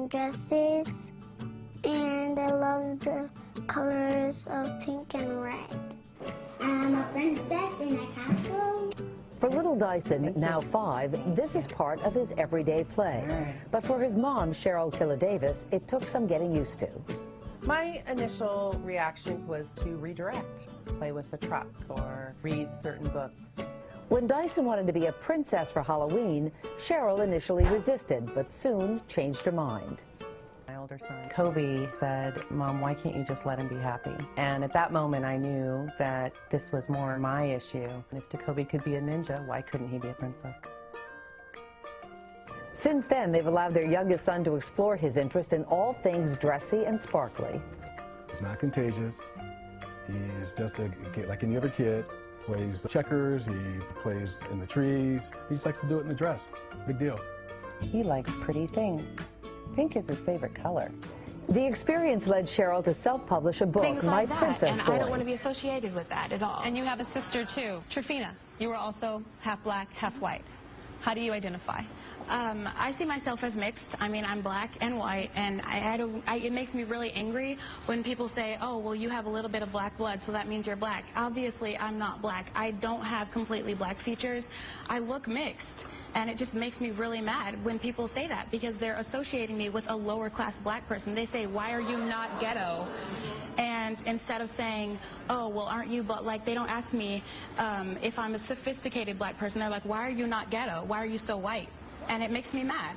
dresses, and I love the colors of pink and red. I'm a princess in a castle. For little Dyson, now 5, this is part of his everyday play. But for his mom, Cheryl Killa-Davis, it took some getting used to. My initial reactions was to redirect, play with the truck, or read certain books. When Dyson wanted to be a princess for Halloween, Cheryl initially resisted, but soon changed her mind. My older son, Kobe, said, "Mom, why can't you just let him be happy?" And at that moment, I knew that this was more my issue. And if Kobe could be a ninja, why couldn't he be a princess? Since then, they've allowed their youngest son to explore his interest in all things dressy and sparkly. He's not contagious. He's just like any other kid. Plays checkers, he plays in the trees. He just likes to do it in a dress. Big deal. He likes pretty things. Pink is his favorite color. The experience led Cheryl to self-publish a book, Things My like that, Princess and Boy. I don't want to be associated with that at all. And you have a sister too, Trifina. You are also half black, half white. How do you identify? I see myself as mixed. I mean, I'm black and white, and it makes me really angry when people say, "Oh, well, you have a little bit of black blood, so that means you're black." Obviously, I'm not black. I don't have completely black features. I look mixed, and it just makes me really mad when people say that, because they're associating me with a lower class black person. They say, "Why are you not ghetto?" And instead of saying, "Oh, well, aren't you," but like, they don't ask me if I'm a sophisticated black person. They're like, "Why are you not ghetto? Why are you so white?" And it makes me mad.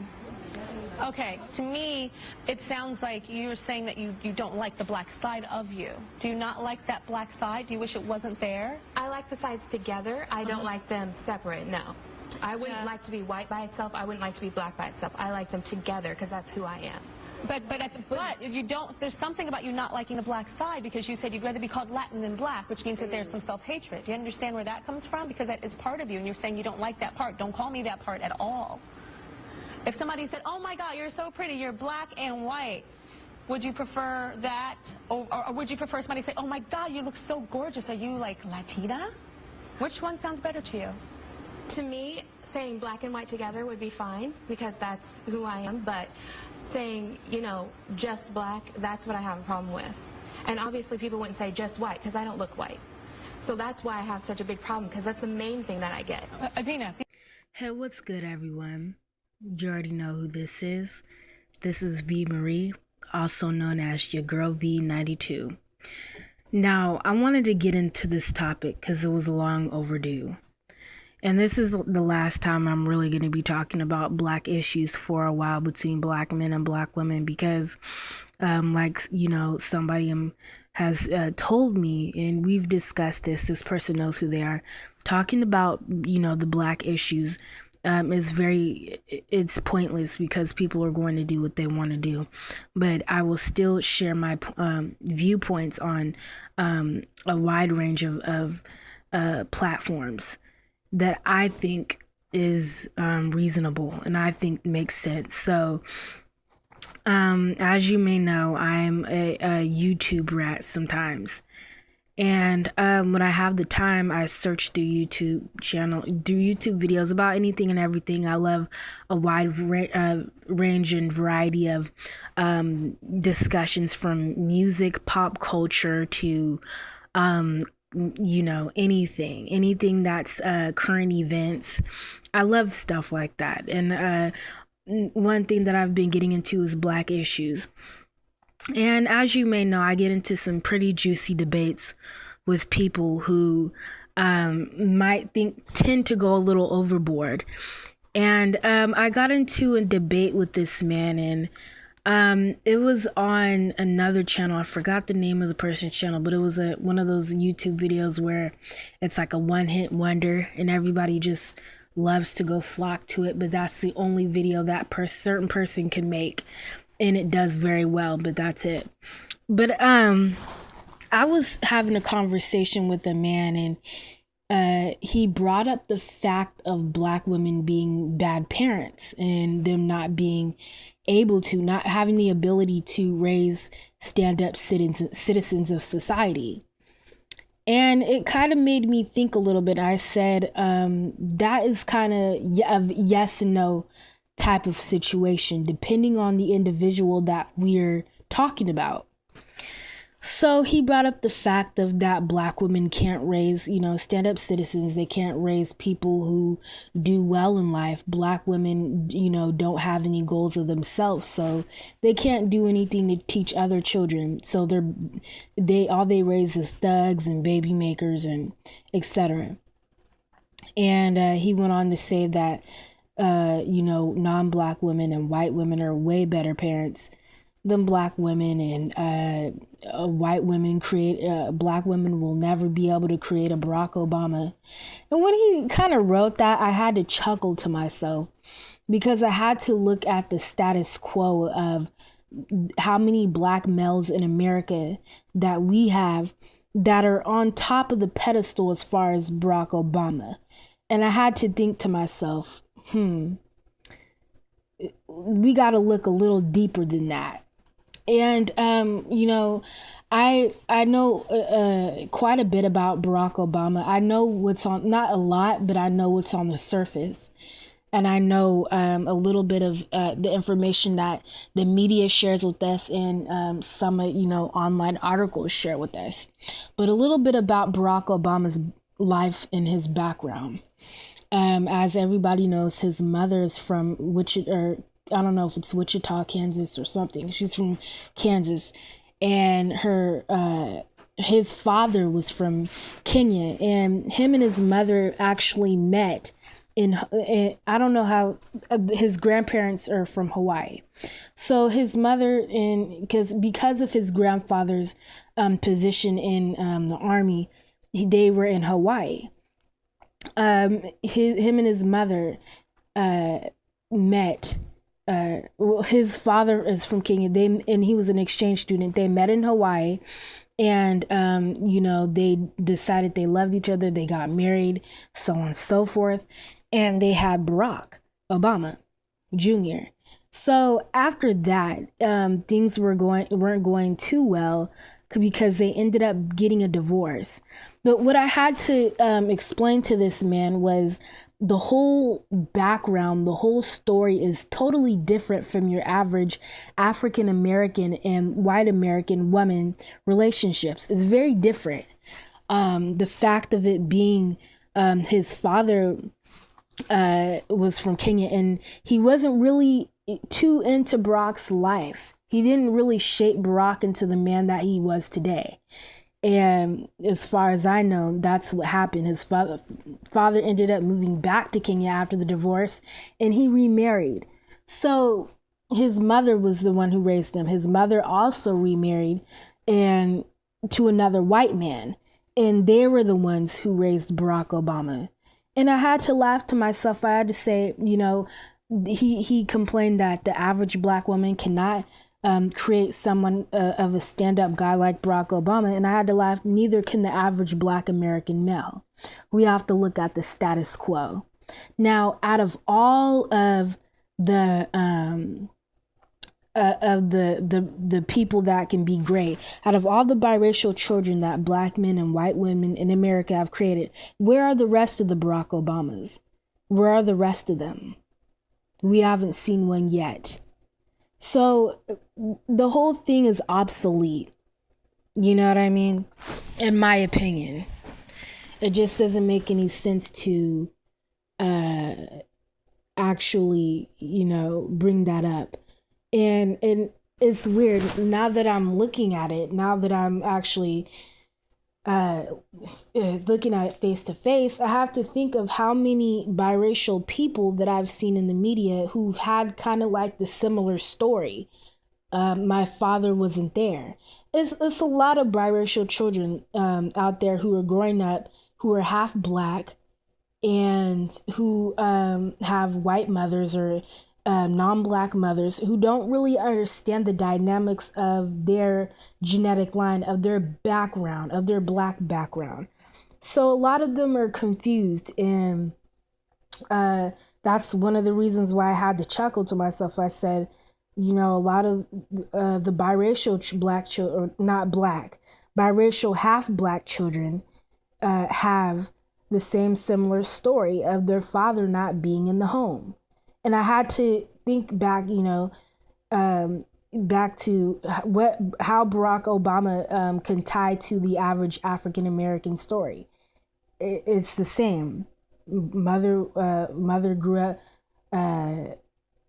Okay, to me, it sounds like you're saying that you don't like the black side of you. Do you not like that black side? Do you wish it wasn't there? I like the sides together. I don't like them separate, no. I wouldn't like to be white by itself. I wouldn't like to be black by itself. I like them together because that's who I am. But you don't, there's something about you not liking the black side, because you said you'd rather be called Latin than black, which means that there's some self-hatred. Do you understand where that comes from? Because that is part of you, and you're saying you don't like that part. Don't call me that part at all. If somebody said, "Oh my God, you're so pretty, you're black and white," would you prefer that? Or would you prefer somebody say, "Oh my God, you look so gorgeous, are you like Latina?" Which one sounds better to you? To me, saying black and white together would be fine because that's who I am, but saying, you know, just black, that's what I have a problem with. And obviously people wouldn't say just white because I don't look white. So that's why I have such a big problem, because that's the main thing that I get. Adina. Hey, what's good, everyone? You already know who this is. This is V Marie, also known as your girl V92. Now, I wanted to get into this topic because it was long overdue. And this is the last time I'm really going to be talking about black issues for a while between black men and black women, because somebody has told me, and we've discussed this person knows who they are, talking about, the black issues it's pointless because people are going to do what they want to do. But I will still share my viewpoints on a wide range of platforms that I think is reasonable and I think makes sense. So as you may know, I'm a YouTube rat sometimes. And when I have the time, I search through YouTube videos about anything and everything. I love a wide range and variety of discussions, from music, pop culture to anything that's current events. I love stuff like that. And one thing that I've been getting into is black issues. And as you may know, I get into some pretty juicy debates with people who tend to go a little overboard. And I got into a debate with this man, and it was on another channel. I forgot the name of the person's channel, but it was one of those YouTube videos where it's like a one-hit wonder and everybody just loves to go flock to it, but that's the only video that certain person can make. And it does very well, but that's it. But I was having a conversation with a man, and he brought up the fact of black women being bad parents and them not being able to, not having the ability to raise stand-up citizens of society. And it kind of made me think a little bit. I said, that is kind of a yes and no type of situation, depending on the individual that we're talking about. So he brought up the fact of that Black women can't raise, stand-up citizens. They can't raise people who do well in life. Black women, don't have any goals of themselves, so they can't do anything to teach other children. So all they raise is thugs and baby makers and etc. And he went on to say that, non-Black women and white women are way better parents than Black women, and white women Black women will never be able to create a Barack Obama. And when he kind of wrote that, I had to chuckle to myself, because I had to look at the status quo of how many Black males in America that we have that are on top of the pedestal as far as Barack Obama. And I had to think to myself, we got to look a little deeper than that. And, I know quite a bit about Barack Obama. I know not a lot, but I know what's on the surface. And I know a little bit of the information that the media shares with us, and some, online articles share with us. But a little bit about Barack Obama's life and his background. As everybody knows, his mother is from I don't know if it's Wichita, Kansas or something. She's from Kansas, and his father was from Kenya, and him and his mother actually met in I don't know how, his grandparents are from Hawaii. So his mother, because of his grandfather's position in the army, they were in Hawaii. Him and his mother met. His father is from Kenya. And he was an exchange student. They met in Hawaii, and they decided they loved each other. They got married, so on and so forth, and they had Barack Obama Jr. So after that, things weren't going too well, because they ended up getting a divorce. But what I had to explain to this man was the whole background, the whole story is totally different from your average African American and white American woman relationships. It's very different. The fact of it being his father was from Kenya, and he wasn't really too into Barack's life. He didn't really shape Barack into the man that he was today. And as far as I know, that's what happened. His father ended up moving back to Kenya after the divorce, and he remarried. So his mother was the one who raised him. His mother also remarried and to another white man, and they were the ones who raised Barack Obama. And I had to laugh to myself. I had to say, he complained that the average Black woman cannot create someone of a stand-up guy like Barack Obama. And I had to laugh, neither can the average Black American male. We have to look at the status quo. Now, out of all of the people that can be great, out of all the biracial children that Black men and white women in America have created, where are the rest of the Barack Obamas? Where are the rest of them? We haven't seen one yet. So the whole thing is obsolete. You know what I mean? In my opinion, it just doesn't make any sense to actually, bring that up. And it's weird now that I'm looking at it, now that I'm actually looking at it face to face, I have to think of how many biracial people that I've seen in the media who've had kind of like the similar story. My father wasn't there. It's a lot of biracial children out there who are growing up, who are half Black, and who have white mothers or non-Black mothers, who don't really understand the dynamics of their genetic line, of their background, of their Black background. So a lot of them are confused, and that's one of the reasons why I had to chuckle to myself. I said, a lot of the biracial Black children, or not Black, biracial half Black children have the same similar story of their father not being in the home. And I had to think back, back to how Barack Obama can tie to the average African American story. It's the same. Mother grew up.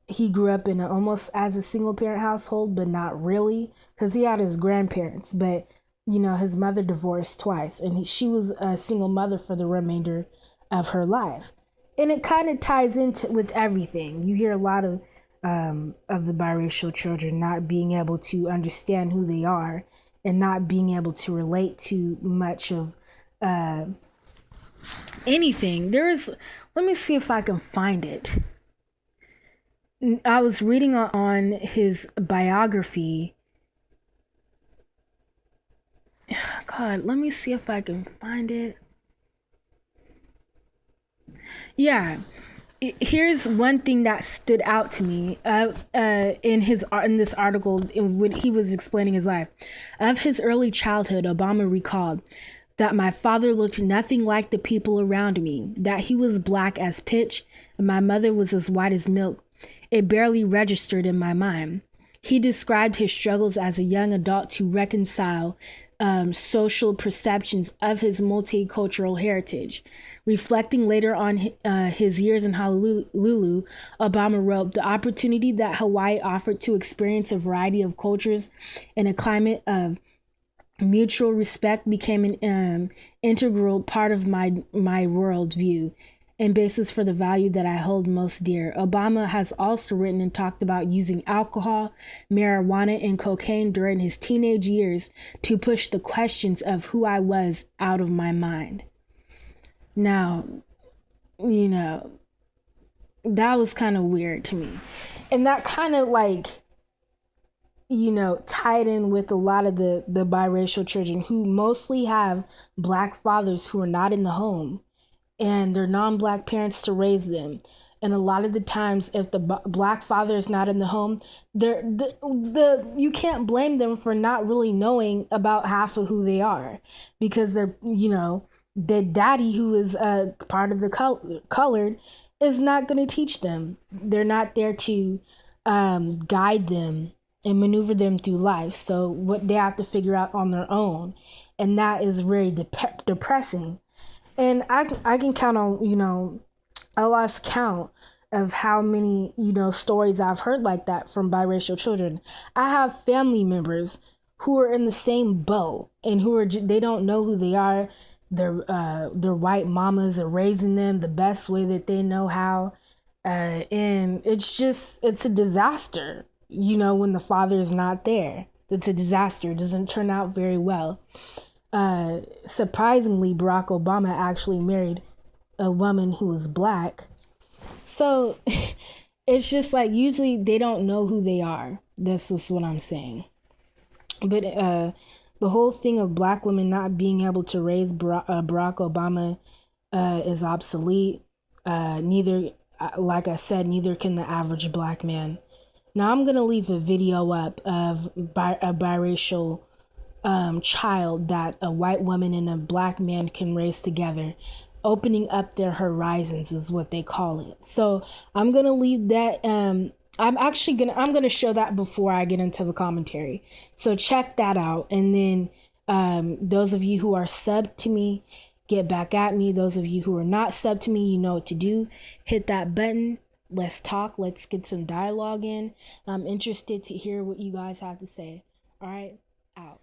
He grew up in almost as a single parent household, but not really, because he had his grandparents. But his mother divorced twice, and she was a single mother for the remainder of her life. And it kind of ties into with everything. You hear a lot of the biracial children not being able to understand who they are and not being able to relate to much of anything. Let me see if I can find it. I was reading on his biography. God, let me see if I can find it. Yeah. Here's one thing that stood out to me in this article when he was explaining his life. Of his early childhood, Obama recalled that my father looked nothing like the people around me, that he was black as pitch, and my mother was as white as milk. It barely registered in my mind. He described his struggles as a young adult to reconcile social perceptions of his multicultural heritage. Reflecting later on his years in Honolulu, Obama wrote, "The opportunity that Hawaii offered to experience a variety of cultures in a climate of mutual respect became an integral part of my worldview and basis for the value that I hold most dear." Obama has also written and talked about using alcohol, marijuana, and cocaine during his teenage years to push the questions of who I was out of my mind. Now, that was kind of weird to me. And that kind of tied in with a lot of the biracial children who mostly have black fathers who are not in the home, and they're non-black parents to raise them. And a lot of the times, if the black father is not in the home, you can't blame them for not really knowing about half of who they are, because they're, the daddy who is part of the colored is not going to teach them. They're not there to guide them and maneuver them through life. So what they have to figure out on their own. And that is very depressing. And I can count on, I lost count of how many, stories I've heard like that from biracial children. I have family members who are in the same boat and they don't know who they are. Their white mamas are raising them the best way that they know how. And it's a disaster, when the father is not there. It's a disaster. It doesn't turn out very well. Surprisingly, Barack Obama actually married a woman who was black. So it's just usually they don't know who they are. That's just what I'm saying. But the whole thing of black women not being able to raise Barack Obama is obsolete. Neither, like I said, neither can the average black man. Now I'm going to leave a video up of a biracial child that a white woman and a black man can raise together. Opening up their horizons is what they call it. So I'm going to leave that. I'm going to show that before I get into the commentary. So check that out. And then those of you who are subbed to me, get back at me. Those of you who are not subbed to me, you know what to do. Hit that button. Let's talk. Let's get some dialogue in. I'm interested to hear what you guys have to say. All right, out.